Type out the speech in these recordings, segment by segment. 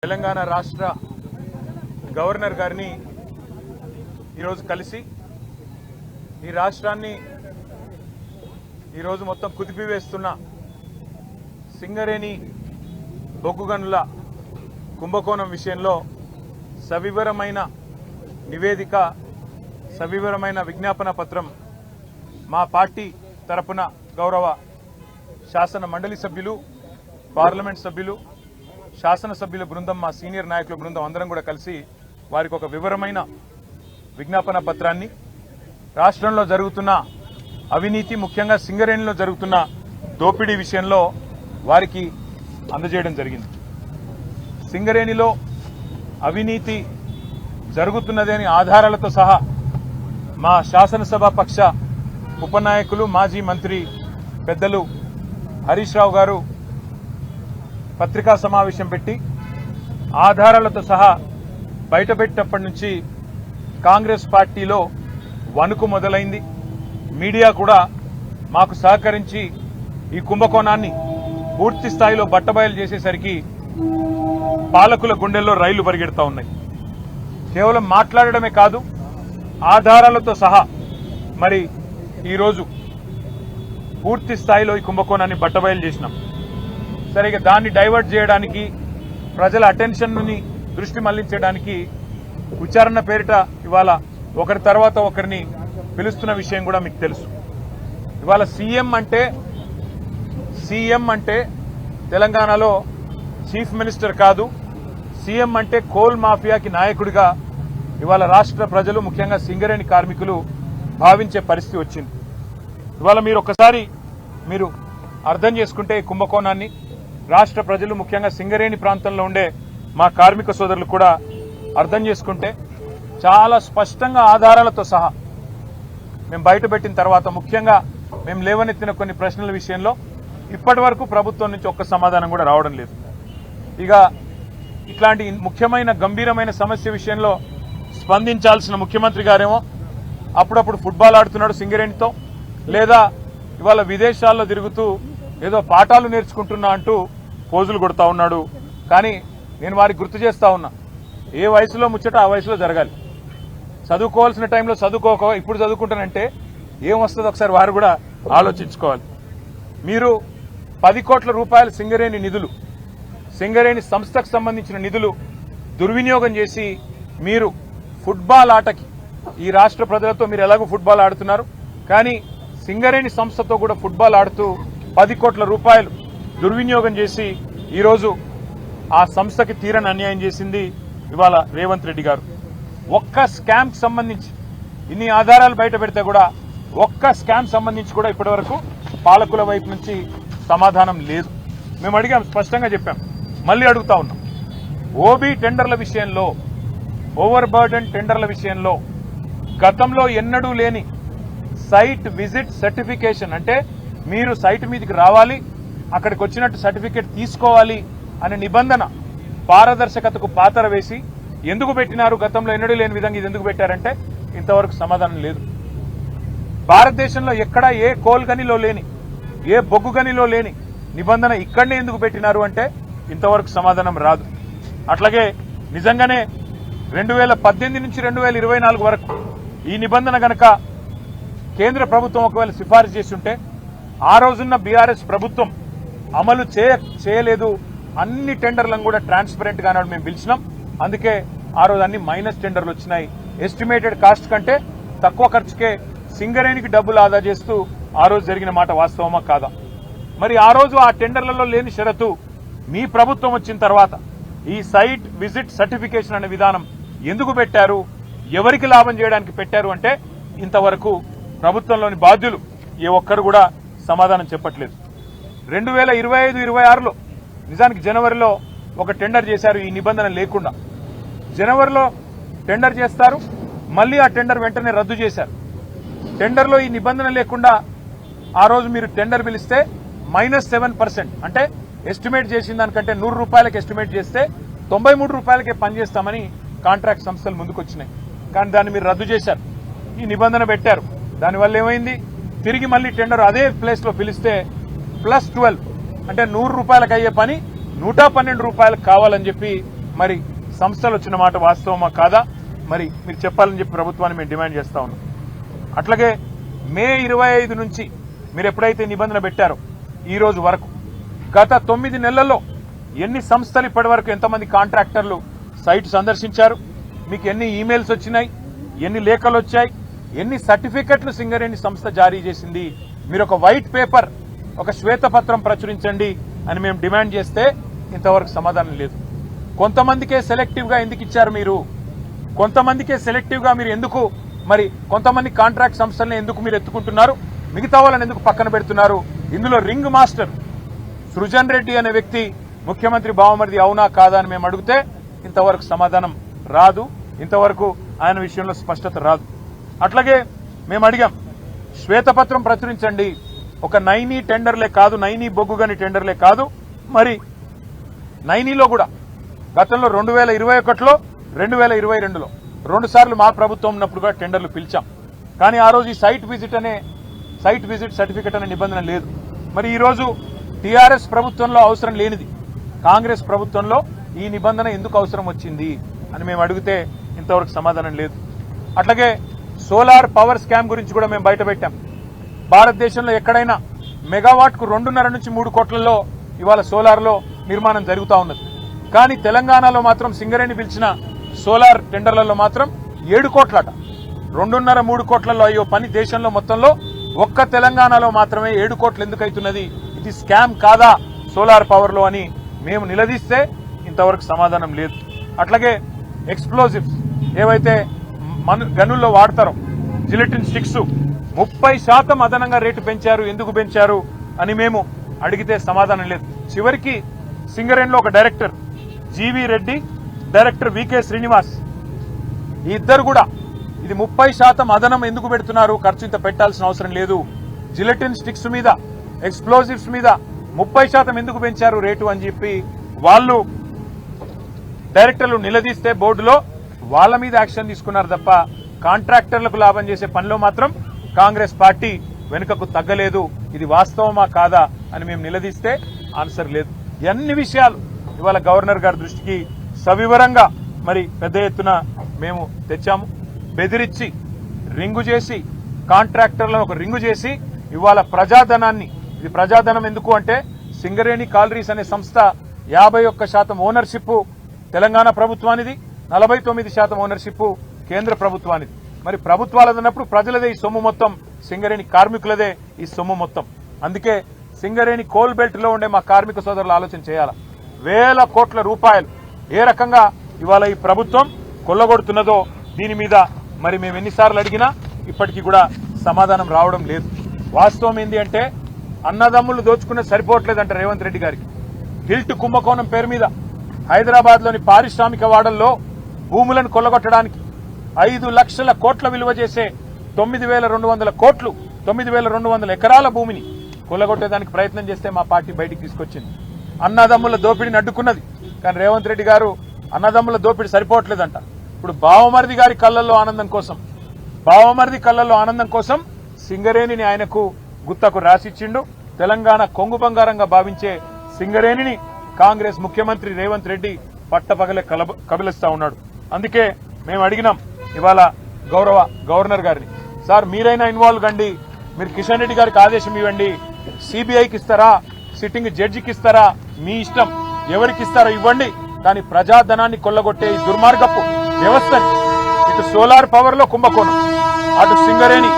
తెలంగాణ రాష్ట్ర గవర్నర్ గారిని ఈరోజు కలిసి ఈ రాష్ట్రాన్ని ఈరోజు మొత్తం కుదిపివేస్తున్న సింగరేణి బొగ్గు గనుల కుంభకోణం విషయంలో సవివరమైన నివేదిక, సవివరమైన విజ్ఞాపన పత్రం మా పార్టీ తరపున గౌరవ శాసన మండలి సభ్యులు, పార్లమెంట్ సభ్యులు, శాసనసభ్యుల బృందం, మా సీనియర్ నాయకుల బృందం అందరం కూడా కలిసి వారికి ఒక వివరమైన విజ్ఞాపన పత్రాన్ని రాష్ట్రంలో జరుగుతున్న అవినీతి, ముఖ్యంగా సింగరేణిలో జరుగుతున్న దోపిడీ విషయంలో వారికి అందజేయడం జరిగింది. సింగరేణిలో అవినీతి జరుగుతున్నదని ఆధారాలతో సహా మా శాసనసభ పక్ష ఉపనాయకులు, మాజీ మంత్రి పెద్దలు హరీష్ రావు గారు పత్రికా సమావేశం పెట్టి ఆధారాలతో సహా బయటపెట్టినప్పటి నుంచి కాంగ్రెస్ పార్టీలో వణుకు మొదలైంది. మీడియా కూడా మాకు సహకరించి ఈ కుంభకోణాన్ని పూర్తి స్థాయిలో బట్టబయలు చేసేసరికి పాలకుల గుండెల్లో రైళ్లు పరిగెడతా ఉన్నాయి. కేవలం మాట్లాడడమే కాదు, ఆధారాలతో సహా మరి ఈరోజు పూర్తి స్థాయిలో ఈ కుంభకోణాన్ని బట్టబయలు చేసినాం. సరిగా దాన్ని డైవర్ట్ చేయడానికి, ప్రజల అటెన్షన్ని దృష్టి మళ్లించడానికి విచారణ పేరిట ఇవాళ ఒకరి తర్వాత ఒకరిని పిలుస్తున్న విషయం కూడా మీకు తెలుసు. ఇవాళ సీఎం అంటే తెలంగాణలో చీఫ్ మినిస్టర్ కాదు, సీఎం అంటే కోల్ మాఫియాకి నాయకుడిగా ఇవాళ రాష్ట్ర ప్రజలు, ముఖ్యంగా సింగరేణి కార్మికులు భావించే పరిస్థితి వచ్చింది. ఇవాళ మీరు అర్థం చేసుకుంటే ఈ కుంభకోణాన్ని రాష్ట్ర ప్రజలు, ముఖ్యంగా సింగరేణి ప్రాంతంలో ఉండే మా కార్మిక సోదరులు కూడా అర్థం చేసుకుంటే చాలా స్పష్టంగా ఆధారాలతో సహా మేము బయటపెట్టిన తర్వాత, ముఖ్యంగా మేము లేవనెత్తిన కొన్ని ప్రశ్నల విషయంలో ఇప్పటి వరకు ప్రభుత్వం నుంచి ఒక్క సమాధానం కూడా రావడం లేదు. ఇక ఇట్లాంటి ముఖ్యమైన గంభీరమైన సమస్య విషయంలో స్పందించాల్సిన ముఖ్యమంత్రి గారేమో అప్పుడప్పుడు ఫుట్బాల్ ఆడుతున్నాడు సింగరేణితో, లేదా ఇవాళ విదేశాల్లో తిరుగుతూ ఏదో పాఠాలు నేర్చుకుంటున్నా అంటూ పోజులు కొడతా ఉన్నాడు. కానీ నేను వారికి గుర్తు చేస్తా ఉన్నా, ఏ వయసులో ముచ్చట ఆ వయసులో జరగాలి. చదువుకోవాల్సిన టైంలో చదువుకోక ఇప్పుడు చదువుకుంటానంటే ఏం వస్తుందో ఒకసారి వారు కూడా ఆలోచించుకోవాలి. మీరు 10 కోట్ల రూపాయల సింగరేణి నిధులు, సింగరేణి సంస్థకు సంబంధించిన నిధులు దుర్వినియోగం చేసి మీరు ఫుట్బాల్ ఆటకి, ఈ రాష్ట్ర ప్రజలతో మీరు ఎలాగో ఫుట్బాల్ ఆడుతున్నారు, కానీ సింగరేణి సంస్థతో కూడా ఫుట్బాల్ ఆడుతూ 10 కోట్ల రూపాయలు దుర్వినియోగం చేసి ఈరోజు ఆ సంస్థకి తీరని అన్యాయం చేసింది ఇవాళ రేవంత్ రెడ్డి గారు. ఒక్క స్కామ్ సంబంధించి ఇన్ని ఆధారాలు బయట పెడితే కూడా ఒక్క స్కామ్ సంబంధించి కూడా ఇప్పటివరకు పాలకుల వైపు నుంచి సమాధానం లేదు. మేము అడిగాం, స్పష్టంగా చెప్పాం, మళ్ళీ అడుగుతా ఉన్నాం. ఓబీ టెండర్ల విషయంలో, ఓవర్ బర్డెన్ టెండర్ల విషయంలో గతంలో ఎన్నడూ లేని సైట్ విజిట్ సర్టిఫికేషన్, అంటే మీరు సైట్ మీదకి రావాలి, అక్కడికి వచ్చినట్టు సర్టిఫికేట్ తీసుకోవాలి అనే నిబంధన పారదర్శకతకు పాతర వేసి ఎందుకు పెట్టినారు, గతంలో ఎన్నడూ లేని విధంగా ఇది ఎందుకు పెట్టారంటే ఇంతవరకు సమాధానం లేదు. భారతదేశంలో ఎక్కడా ఏ కోల్ గనిలో లేని, ఏ బొగ్గు గనిలో లేని నిబంధన ఇక్కడనే ఎందుకు పెట్టినారు అంటే ఇంతవరకు సమాధానం రాదు. అట్లాగే నిజంగానే 2018 నుంచి 2024 వరకు ఈ నిబంధన గనక కేంద్ర ప్రభుత్వం ఒకవేళ సిఫారసు చేసి ఉంటే ఆ రోజున్న బీఆర్ఎస్ ప్రభుత్వం అమలు చేయలేదు. అన్ని టెండర్లను కూడా ట్రాన్స్పరెంట్ గా అన్నాడు, మేము పిలిచినాం. అందుకే ఆ రోజు అన్ని మైనస్ టెండర్లు వచ్చినాయి. ఎస్టిమేటెడ్ కాస్ట్ కంటే తక్కువ ఖర్చుకే సింగరేణికి డబ్బులు ఆదా చేస్తూ ఆ రోజు జరిగిన మాట వాస్తవమా కాదా? మరి ఆ రోజు ఆ టెండర్లలో లేని షరతు మీ ప్రభుత్వం వచ్చిన తర్వాత ఈ సైట్ విజిట్ సర్టిఫికేషన్ అనే విధానం ఎందుకు పెట్టారు, ఎవరికి లాభం చేయడానికి పెట్టారు అంటే ఇంతవరకు ప్రభుత్వంలోని బాధ్యులు ఏ ఒక్కరు కూడా సమాధానం చెప్పట్లేదు. 2025-26లో నిజానికి జనవరిలో ఒక టెండర్ చేశారు ఈ నిబంధన లేకుండా. జనవరిలో టెండర్ చేస్తారు, మళ్ళీ ఆ టెండర్ వెంటనే రద్దు చేశారు. టెండర్లో ఈ నిబంధన లేకుండా ఆ రోజు మీరు టెండర్ పిలిస్తే -7%, అంటే ఎస్టిమేట్ చేసిన దానికంటే 100 రూపాయలకు ఎస్టిమేట్ చేస్తే 93 రూపాయలకే పనిచేస్తామని కాంట్రాక్ట్ సంస్థలు ముందుకొచ్చినాయి. కానీ దాన్ని మీరు రద్దు చేశారు, ఈ నిబంధన పెట్టారు. దానివల్ల ఏమైంది, తిరిగి మళ్ళీ టెండర్ అదే ప్లేస్ లో పిలిస్తే +12 అంటే 100 రూపాయలకు అయ్యే పని 112 రూపాయలకు కావాలని చెప్పి మరి సంస్థలు వచ్చిన మాట వాస్తవమా కాదా మరి మీరు చెప్పాలని చెప్పి ప్రభుత్వాన్ని మేము డిమాండ్ చేస్తా ఉన్నాం. అట్లాగే మే 25 నుంచి మీరు ఎప్పుడైతే నిబంధన పెట్టారో ఈ రోజు వరకు గత 9 నెలల్లో ఎన్ని సంస్థలు ఇప్పటి వరకు ఎంతమంది కాంట్రాక్టర్లు సైట్ సందర్శించారు, మీకు ఎన్ని ఈమెయిల్స్ వచ్చినాయి, ఎన్ని లేఖలు వచ్చాయి, ఎన్ని సర్టిఫికెట్లు సింగరేణి సంస్థ జారీ చేసింది, మీరు ఒక వైట్ పేపర్ ఒక శ్వేతపత్రం ప్రచురించండి అని మేము డిమాండ్ చేస్తే ఇంతవరకు సమాధానం లేదు. కొంతమందికే సెలెక్టివ్గా ఎందుకు ఇచ్చారు మీరు, కొంతమందికే సెలెక్టివ్గా మీరు ఎందుకు మరి కొంతమంది కాంట్రాక్ట్ సంస్థలను ఎందుకు మీరు ఎత్తుకుంటున్నారు, మిగతా వాళ్ళని ఎందుకు పక్కన పెడుతున్నారు? ఇందులో రింగ్ మాస్టర్ సృజన్ రెడ్డి అనే వ్యక్తి ముఖ్యమంత్రి బావమరిది అవునా కాదా అని మేము అడిగితే ఇంతవరకు సమాధానం రాదు, ఇంతవరకు ఆయన విషయంలో స్పష్టత రాదు. అట్లాగే మేము అడిగాం శ్వేతపత్రం ప్రచురించండి, ఒక నైనీ టెండర్లే కాదు, నైనీ బొగ్గుగని టెండర్లే కాదు, మరి నైనీలో కూడా గతంలో 2021లో 2022లో 2 సార్లు మా ప్రభుత్వం ఉన్నప్పుడు కూడా టెండర్లు పిలిచాం. కానీ ఆ రోజు ఈ సైట్ విజిట్ సర్టిఫికెట్ అనే నిబంధన లేదు. మరి ఈరోజు టీఆర్ఎస్ ప్రభుత్వంలో అవసరం లేనిది కాంగ్రెస్ ప్రభుత్వంలో ఈ నిబంధన ఎందుకు అవసరం వచ్చింది అని మేము అడిగితే ఇంతవరకు సమాధానం లేదు. అట్లాగే సోలార్ పవర్ స్కామ్ గురించి కూడా మేము బయట పెట్టాం. భారతదేశంలో ఎక్కడైనా మెగావాట్కు 2.5 నుంచి 3 కోట్లలో ఇవాళ సోలార్లో నిర్మాణం జరుగుతూ ఉన్నది. కానీ తెలంగాణలో మాత్రం సింగరేణి పిలిచిన సోలార్ టెండర్లలో మాత్రం 7 కోట్లట. 2.5-3 కోట్లలో అయ్యో పని దేశంలో మొత్తంలో ఒక్క తెలంగాణలో మాత్రమే 7 కోట్లు ఎందుకు అవుతున్నది, ఇది స్కామ్ కాదా సోలార్ పవర్లో అని మేము నిలదీస్తే ఇంతవరకు సమాధానం లేదు. అట్లాగే ఎక్స్ప్లోజివ్స్ ఏవైతే గనుల్లో వాడతారో జిలెటిన్ స్టిక్స్ 30% అదనంగా రేటు పెంచారు, ఎందుకు పెంచారు అని మేము అడిగితే సమాధానం లేదు. చివరికి సింగరేణిలో ఒక director G V Reddy, director V K Srinivas ఈ ఇద్దరు కూడా ఇది 30% అదనం ఎందుకు పెడుతున్నారు, ఖర్చు ఇంత పెట్టాల్సిన అవసరం లేదు, జిలెటిన్ స్టిక్స్ మీద ఎక్స్ప్లోజివ్స్ మీద 30% ఎందుకు పెంచారు రేటు అని చెప్పి వాళ్ళు డైరెక్టర్లు నిలదీస్తే బోర్డులో వాళ్ళ మీద యాక్షన్ తీసుకున్నారు తప్ప కాంట్రాక్టర్లకు లాభం చేసే పనిలో మాత్రం కాంగ్రెస్ పార్టీ వెనుకకు తగ్గలేదు. ఇది వాస్తవమా కాదా అని మేము నిలదీస్తే ఆన్సర్ లేదు. అన్ని విషయాలు ఇవాళ గవర్నర్ గారి దృష్టికి సవివరంగా మరి పెద్ద ఎత్తున మేము తెచ్చాము. బెదిరించి రింగు చేసి కాంట్రాక్టర్లను ఒక రింగు చేసి ఇవాళ ప్రజాధనాన్ని, ఇది ప్రజాధనం ఎందుకు అంటే సింగరేణి కాలరీస్ అనే సంస్థ 51% ఓనర్షిప్ తెలంగాణ ప్రభుత్వానిది, 49% ఓనర్షిప్ కేంద్ర ప్రభుత్వానిది. మరి ప్రభుత్వాలదన్నప్పుడు ప్రజలదే ఈ సొమ్ము మొత్తం, సింగరేణి కార్మికులదే ఈ సొమ్ము మొత్తం. అందుకే సింగరేణి కోల్ బెల్ట్ లో ఉండే మా కార్మిక సోదరులు ఆలోచన చేయాలి. వేల కోట్ల రూపాయలు ఏ రకంగా ఇవాళ ఈ ప్రభుత్వం కొల్లగొడుతున్నదో దీని మీద మరి మేము ఎన్నిసార్లు అడిగినా ఇప్పటికీ కూడా సమాధానం రావడం లేదు. వాస్తవం ఏంటి అంటే అన్నదమ్ములు దోచుకునే సరిపోవట్లేదంట రేవంత్ రెడ్డి గారికి. హిల్ట్ కుంభకోణం పేరు మీద హైదరాబాద్లోని పారిశ్రామిక వాడల్లో భూములను కొల్లగొట్టడానికి 5 లక్షల కోట్ల విలువ చేసే 9,200 కోట్లు, 9,200 ఎకరాల భూమిని కొల్లగొట్టేదానికి ప్రయత్నం చేస్తే మా పార్టీ బయటికి తీసుకొచ్చింది. అన్నదమ్ముల దోపిడిని అడ్డుకున్నది. కానీ రేవంత్ రెడ్డి గారు అన్నదమ్ముల దోపిడి సరిపోవట్లేదంట. ఇప్పుడు బావమరిది గారి కళ్ళల్లో ఆనందం కోసం సింగరేణిని ఆయనకు గుత్తకు రాసిచ్చిండు. తెలంగాణ కొంగు బంగారంగా భావించే సింగరేణిని కాంగ్రెస్ ముఖ్యమంత్రి రేవంత్ రెడ్డి పట్టపగలే కబిలిస్తా ఉన్నాడు. అందుకే మేము అడిగినాం ఇవాళ గౌరవ గవర్నర్ గారిని, సార్ మీరైనా ఇన్వాల్వ్ కండి, మీరు కిషన్ రెడ్డి గారికి ఆదేశం ఇవ్వండి, సిబిఐకి ఇస్తారా, సిట్టింగ్ జడ్జికి ఇస్తారా, మీ ఇష్టం, ఎవరికి ఇస్తారో ఇవ్వండి, కానీ ప్రజాధనాన్ని కొల్లగొట్టే ఈ దుర్మార్గపు వ్యవస్థని, ఇటు సోలార్ పవర్ లో కుంభకోణం, అటు సింగరేణి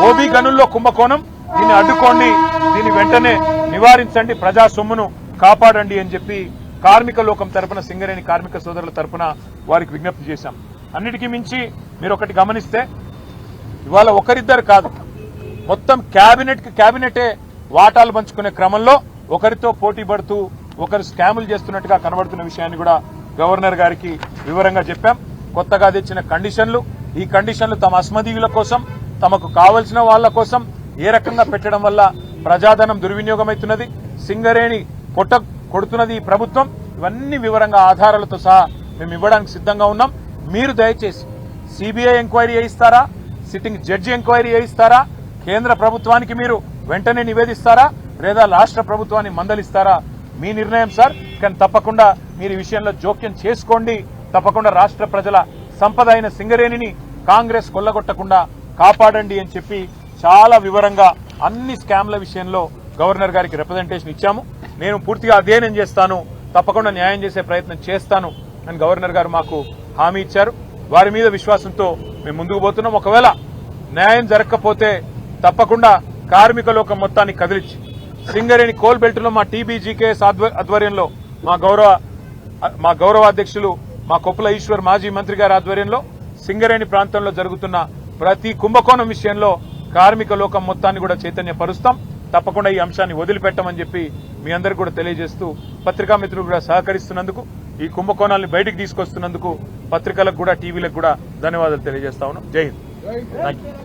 ఓబీ గనుల్లో కుంభకోణం, దీన్ని అడ్డుకోండి, దీన్ని వెంటనే నివారించండి, ప్రజా సొమ్మును కాపాడండి అని చెప్పి కార్మిక లోకం తరపున, సింగరేణి కార్మిక సోదరుల తరపున వారికి విజ్ఞప్తి చేశాం. అన్నిటికీ మించి మీరు ఒకటి గమనిస్తే ఇవాళ ఒకరిద్దరు కాదు, మొత్తం క్యాబినెటే వాటాలు పంచుకునే క్రమంలో ఒకరితో పోటీ పడుతూ ఒకరు స్కాములు చేస్తున్నట్టుగా కనబడుతున్న విషయాన్ని కూడా గవర్నర్ గారికి వివరంగా చెప్పాం. కొత్తగా తెచ్చిన కండిషన్లు, ఈ కండిషన్లు తమ అస్మదీయుల కోసం, తమకు కావలసిన వాళ్ల కోసం ఏ రకంగా పెట్టడం వల్ల ప్రజాధనం దుర్వినియోగమవుతున్నది, సింగరేణి పొట్ట కొడుతున్నది ఈ ప్రభుత్వం, ఇవన్నీ వివరంగా ఆధారాలతో సహా మేము ఇవ్వడానికి సిద్ధంగా ఉన్నాం. మీరు దయచేసి సిబిఐ ఎంక్వైరీ చేయిస్తారా, సిట్టింగ్ జడ్జి ఎంక్వైరీ చేయిస్తారా, కేంద్ర ప్రభుత్వానికి మీరు వెంటనే నివేదిస్తారా, లేదా రాష్ట్ర ప్రభుత్వాన్ని మందలిస్తారా, మీ నిర్ణయం సార్. కానీ తప్పకుండా మీరు ఈ విషయంలో జోక్యం చేసుకోండి. తప్పకుండా రాష్ట్ర ప్రజల సంపద అయిన సింగరేణిని కాంగ్రెస్ కొల్లగొట్టకుండా కాపాడండి అని చెప్పి చాలా వివరంగా అన్ని స్కామ్ల విషయంలో గవర్నర్ గారికి రిప్రజెంటేషన్ ఇచ్చాము. నేను పూర్తిగా అధ్యయనం చేస్తాను, తప్పకుండా న్యాయం చేసే ప్రయత్నం చేస్తాను అని గవర్నర్ గారు మాకు హామీ ఇచ్చారు. వారి మీద విశ్వాసంతో మేము ముందుకు పోతున్నాం. ఒకవేళ న్యాయం జరగకపోతే తప్పకుండా కార్మిక లోకం మొత్తాన్ని కదిలించి సింగరేణి కోల్ బెల్ట్ లో మా టీబీజీకేఎస్ ఆధ్వర్యంలో మా గౌరవ అధ్యక్షులు మా కొప్పుల ఈశ్వర్ మాజీ మంత్రి గారి ఆధ్వర్యంలో సింగరేణి ప్రాంతంలో జరుగుతున్న ప్రతి కుంభకోణం విషయంలో కార్మిక లోకం మొత్తాన్ని కూడా చైతన్యపరుస్తాం. తప్పకుండా ఈ అంశాన్ని వదిలిపెట్టమని చెప్పి మీ అందరికీ కూడా తెలియజేస్తూ పత్రికా మిత్రులు కూడా సహకరిస్తున్నందుకు, ఈ కుంభకోణాలను బయటికి తీసుకొస్తున్నందుకు పత్రికలకు కూడా టీవీలకు కూడా ధన్యవాదాలు తెలియజేస్తా ఉన్నాం. జై హింద్. థాంక్యూ.